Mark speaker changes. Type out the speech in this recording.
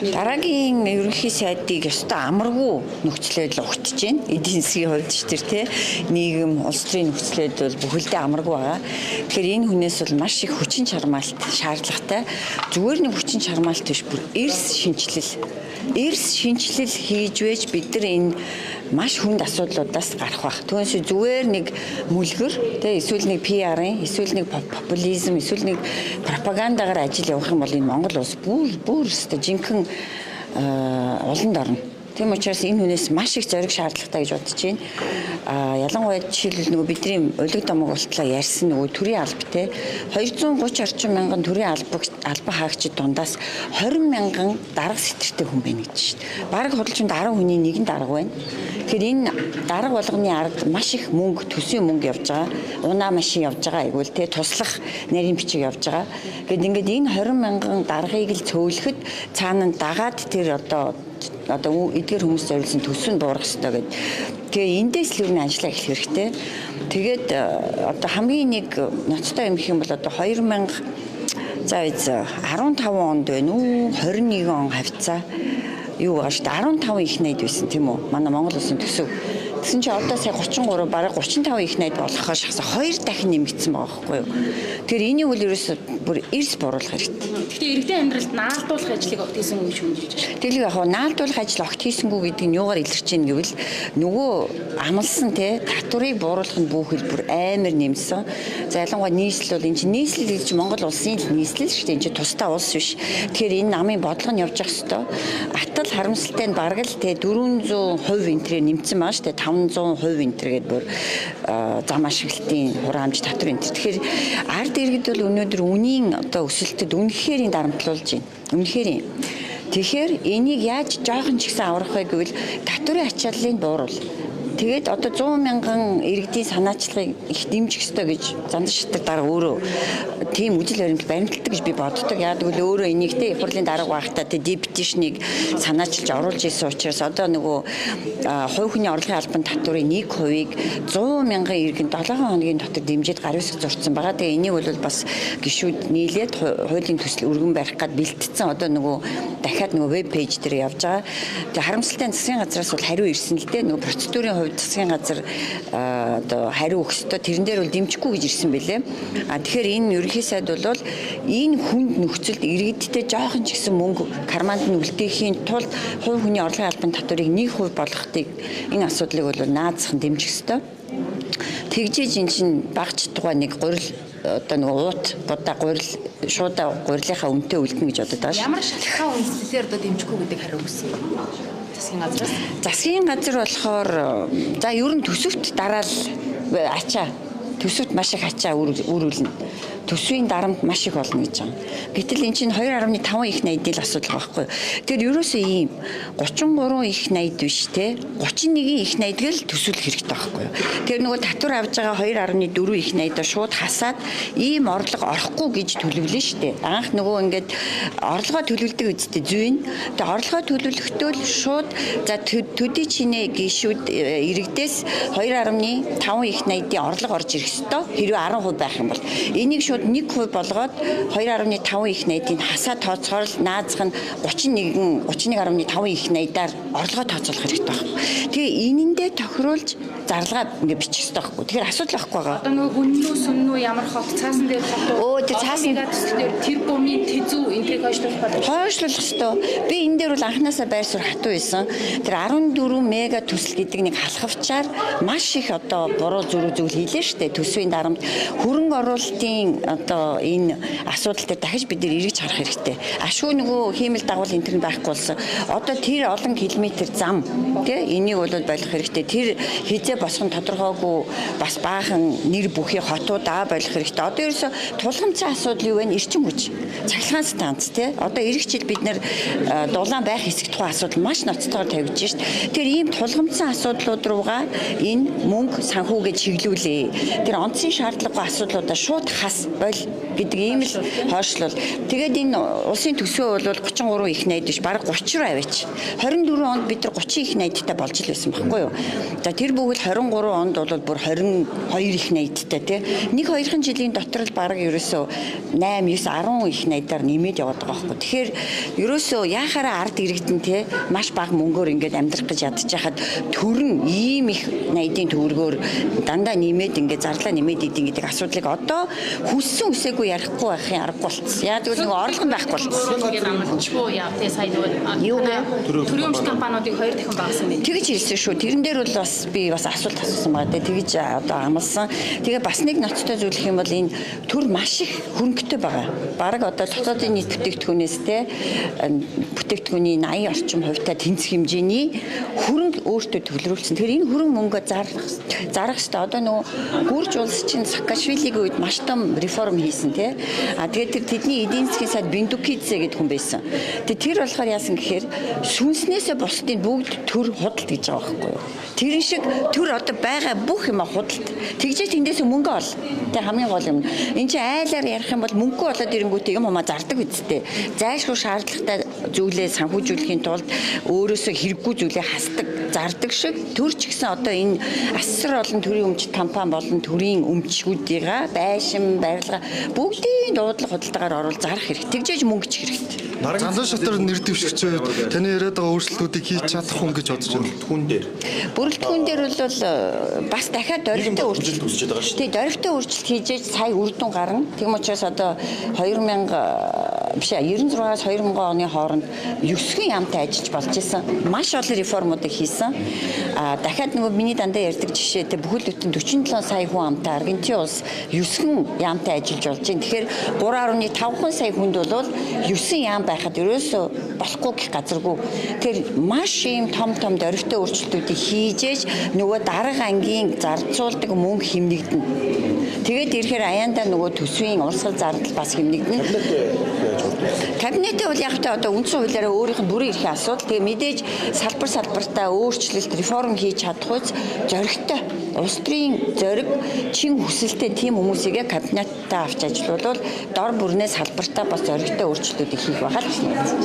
Speaker 1: Дараагийн ерөнхий сайдыг ёстой амаргүй нөхцөлөд л өгч байна. Эдийн засгийн хувьд ч тэр нийгэм улс төрийн нөхцөлөд бол бүхэлдээ амаргүй байгаа. Тэгэхээр энэ хүнээс бол маш их хүчин чармаалт шаардлагатай. Зүгээр нэг хүчин чармаалт биш, бүр эрс шинжилэл хийж байж бид нар энэ маш хүнд асуудлуудаас гарах байх. Түүнээс зүгээр нэг мүлгэр, эсвэл нэг PR-ын, эсвэл нэг популизм, эсвэл нэг пропагандагаар ажил явах юм бол энэ Монгол улс бүр өстой жинхэнэ уланд орно. Тийм учраас энэ хүнээс маш их зориг шаардлагатай гэж бодож байна. Ялангуяа жишээлбэл нөгөө бидний улиг домог болтлоо ярьсан нөгөө төрийн алба те 230 орчим мянган төрийн алба хаагчид дундаас 20 мянган дарга сэтэртэй хүн байна гэж шүү дээ. Бараг худалчинд 10 хүний нэг нь дарга байна. Тэгэхээр энэ дарга болгоны ард маш их мөнгө, төсвийн мөнгө явж байгаа. Унаа машин явж байгаа айгуул те туслах нарийн бичиг явж байгаа. Гэт ингээд энэ 20 мянган даргаыг л цөөлөхөд цаана дагаад тэр одоо эдгээр хүмүүс зориулсан төсөв нь буурах хэрэгтэй гэдэг. Тэгээ эндээс л юу нэг ажиллаа эхлэх хэрэгтэй. Тэгээд одоо хамгийн нэг ноцтой юм гэх юм бол одоо 2015 онд байна уу 21 он хавцаа юу байгаа шүү дээ 15 их найд байсан тийм үү манай Монгол улсын төсөв. Тэгсэн чинь одоо сая 33 бараг 35 их найд болохоо шахсан 2 дахин нэмэгдсэн байгаа байхгүй юу. Тэгэхээр энийг үл ерөөсө бүр эрс буруулах хэрэгтэй.
Speaker 2: Гэхдээ иргэдийн амьдралд наалдуулах ажлыг огт хийсэн гэж хүндэлж байна.
Speaker 1: Тэглэг яг наалдуулах ажил огт хийсэнгүй гэдэг нь юугаар илэрч ийн гэвэл нөгөө амлсан те татварыг бууруулах нь бүхэл бүр амар нэмсэн. За ялангуяа нийслэл бол энэ чинь нийслэл гэж Монгол улсын нийслэл шүү дээ. Энэ чинь тусдаа улс биш. Тэгэхээр энэ намын бодлого нь явж явах ёстой. Атал харамсалтай нь бараг л те 400% энтрээр нэмсэн байгаа шүү дээ. 500% энтер гэдэг бүр зам ашиглалтын хураамж татвар энтер. Тэгэхээр ард иргэд бол өнөөдөр үнийн одоо өсөлтөд үнэхээр дарамтлуулж байна. Үнэхээр. Тэгэхээр энийг яаж жоохон ч ихсэн аврах вэ гэвэл татварын ачааллыг бууруул. Тэгээд одоо 100 мянган иргэдийн санаачлагыг их дэмжих ёстой гэж зан шатар дараа өөрөө тийм үжил баримталдаг гэж би боддог. Яг л өөрөө энийг те хурлын дарга байхдаа те депетишнийг санаачилж оруулж ирсэн учраас одоо нөгөө хувь хүний орлогын албан татварын 1%-ийг 100 мянган иргэн 7 хоногийн дотор дэмжиж гар үсэг зурцсан байгаа. Тэгээ энийг бол бас гишүүд нийлээд хуулийн төсөл өргөн барих гад бэлтгэсэн одоо нөгөө дахиад нөгөө веб пэйж дээр явж байгаа. Тэгээ харамсалтай засгийн газраас бол хариу ирсэн л дээ. Нөгөө процедурын хувьд засгийн газар одоо хариу өгсөд тэрэн дээр бол дэмжихгүй гэж ирсэн бэлээ. Тэгэхээр энэ ерөнхий сайд бол энэ хүнд нөхцөлд иргэдтэй жоохон ч гэсэн мөнгө карманд нь үлдээхийн тулд хувь хүний орлогын албан татварыг 1% болгохыг энэ асуудлыг бол наазах нь дэмжих ёстой. Тэгжээж эн чинь багч тухай нэг гурил одоо нэг уут будаа гурил шуудаа гурилынхаа үнэтэй үлдэнэ гэж бодод байгаа.
Speaker 2: Ямар шалтгаан үндэслэлээр одоо дэмжихгүй гэдэг хариу өгсөн.
Speaker 1: Засгийн газар болохоор за ер нь төсөвт дараал ачаа төсөвт маш их ачаа үрүүлнэ. Төсвийн дарамт маш их болно гэж байгаа. Гэтэл эн чинь 2.5 их найдын л асуудал байхгүй. Тэгэхээр ерөөсөө ийм 33 их найд биш те 31 их найдг л төсвөл хэрэгтэй байхгүй. Тэр нөгөө татвар авж байгаа 2.4 их найдаа шууд хасаад ийм орлого орохгүй гэж төлөвлөн штэ. Анх нөгөө ингээд орлогоо төлөвлөдөг үстэй зүйн. Тэгээ орлогоо төлөвлөхдөө л шууд за төдий чинээ гişүүд иргэдээс 2.5 их найдын орлого орж ирэх ёстой. Хэрвээ 10% байх юм бол энийг шууд 1% болгоод 2.5 их найдыг хасаад тооцохоор л наазах нь 31.5 их найдаар орлогоо тооцоолох хэрэгтэй байна. Тэгээ энэндээ тохируулж зарлага ингээ бичих хэрэгтэй байхгүй. Тэгэхээр асуудал байхгүй байгаа.
Speaker 2: Одоо нөгөө хүннүү сүннүү ямар хот цаасан дээр хот
Speaker 1: тэр цаасан
Speaker 2: дээр тэр бомын тэзүү энтрийг хойшлуулах гэдэг.
Speaker 1: Хойшлуулах хэрэгтэй. Би энэ дээр бол анханасаа байр суурь хатуу байсан. Тэр 14 мега төсөл гэдэг нэг халахвчаар маш их одоо буруу зүйл хийлээ штэ. Төсвийн дарамт хөрөнгө оруулалтын одоо энэ асуудал дээр дахиж бид нэр эргэж харах хэрэгтэй. Ашгүй нөгөө хиймэл дагуул энэ төр байхгүй болсон. Одоо тэр олон километр зам тий энийг бол болох хэрэгтэй. Тэр хизээ босгон тодорхойгүй бас баахан нэр бүхий хотуудаа болох хэрэгтэй. Одоо ерөөсө тулгамцсан асуудал юу вэ? Эрчим хүч. Цахилгаан станц тий. Одоо эх жил бид нэр дулаан байх хэсэг тухай асуудал маш ноцтойгоор тавьж шít. Тэр ийм тулгамцсан асуудлууд руугаа энэ мөнгө санхүүгээ чиглүүлээ. Тэр онцгийн шаардлагагүй асуудлуудаа шууд хас боль гэдэг ийм л хойшлол. Тэгээд энэ улсын төсөө бол 33 их найд биш бараг 30 руу аваач. 24 онд бид нар 30 их найдтай болж л байсан байхгүй юу? За тэр бүгд 23 онд бол бүр 22 их найдтай тий. Нэг хоёрхан жилийн дотор л бараг ерөөсөө 8, 9, 10 их найдаар нэмээд яваад байгаа байхгүй. Тэгэхээр ерөөсөө яхаараа ард иргэдэн тий маш бага мөнгөөр ингээд амьдрах гэж ядчихад төрн ийм их найдын төгрөгөөр дандаа нэмээд ингээд зарлаа нэмээд идэв гэдэг асуудлыг одоо хүссэн үсээгүй ярихгүй байхын аргагүй болчихсон. Яа тэгвэл нэг орлого байхгүй болчихсон.
Speaker 2: Тэгээд амарчгүй яа тэгээ сайн төрийн өмч компаниудыг 2 дахин багасан байна.
Speaker 1: Тэгэж хэлсэн шүү. Тэрэн дээр бол бас би бас асуулт асуусан байгаа дээ. Тэгэж одоо амлсан. Тэгээ бас нэг ноцтой зүйлх юм бол энэ төр маш их хөрөнгөтэй байгаа. Бараг одоо дотоодын нийт бүтээгдэхүүнээс те бүтээгдэхүүний 80 орчим хувьтай тэнцэх хэмжээний хөрөнгө өөртөө төвлөрүүлсэн. Тэгэхээр энэ хөрөнгө мөнгө зарах хэвээр одоо нөгөө гүрж улс чинь Саакашвилигийн үед маш том реформ хийсэн те. Тэгээд тэдний эдийн засгийн сайд Биндукидзе гэдэг хүн байсан. Тэр болохоор яасан гэхээр сүнснээсээ бусдын бүгд төр худалд гэж байгаа байхгүй юу. Тэрэн шиг төр одоо байгаа бүх юм худалд. Тэгжээ тэндээс мөнгө ол. Тэ хамгийн гол юм. Энд чинь айлаар ярих юм бол мөнгө болоод ирэнгүүтээ юм хамаа зардаг үсттэй. Зайлшгүй шаардлагатай зүйлээ санхүүжүүлэхийн тулд өөрөөсөө хэрэггүй зүйлээ хасдаг, зардаг шиг төр ч гэсэн одоо энэ асар олон төрийн өмчт компани болон төрийн өмчгүүдийн байшин, барилга бүгдийн дуудлага худалдаагаар оруулж зарах хэрэгтэй. Тэгжээж мөнгө ч хэрэгтэй.
Speaker 3: Зандан шатар нэр дэвшигчээ таны яриад байгаа өөрчлөлтүүдийг хийж чадах хүн гэж бодож байна.
Speaker 4: Хүн дээр.
Speaker 1: Бүрэлдэхүүн дээр бол бас дахиад дөрвөлтэй өөрчлөлт
Speaker 4: хүсэж байгаа шүү.
Speaker 1: Тий, дөрвөлтэй өөрчлөлт хийжээж сая үр дүн гарна. Тэгм учраас одоо 96-аас 2000 оны хооронд 9 яамтай ажиллаж болж исэн. Маш олон реформуудыг хийсэн. Дахиад нөгөө миний дандаа ярьдаг жишээ бүхэл бүтэн 47 сая хүн амтай Аргентин улс 9 яамтай ажиллаж болж байна. Тэгэхээр 3.5 сая хүнд бол 9 яам байхад ерөөсөө болохгүй гэх газаргүй. Тэгэхээр маш ийм том дөрвөлтэй өөрчлөлтүүдийг хийжээж нөгөө дарга ангийн зарцуулдаг мөнгө хэмнэгдэнэ. Тэгээд ирэхээр аяндаа нөгөө төсвийн урсгал зардал бас хэмнэгдэнэ. Кабинетээ бол яг та одоо үндсэн хуулиараа өөрийнх нь бүрэн эрхийн асуудал. Тэгээ мэдээж салбартаа өөрчлөлт реформ хийж чадах үз зоригтой. Улс төрийн зориг чин хүсэлтэй тийм хүмүүсийгээ кабинетаа авч ажилуулвал дор бүрнээ салбартаа бас зоригтой өөрчлөлтүүдийг хийх байгаа л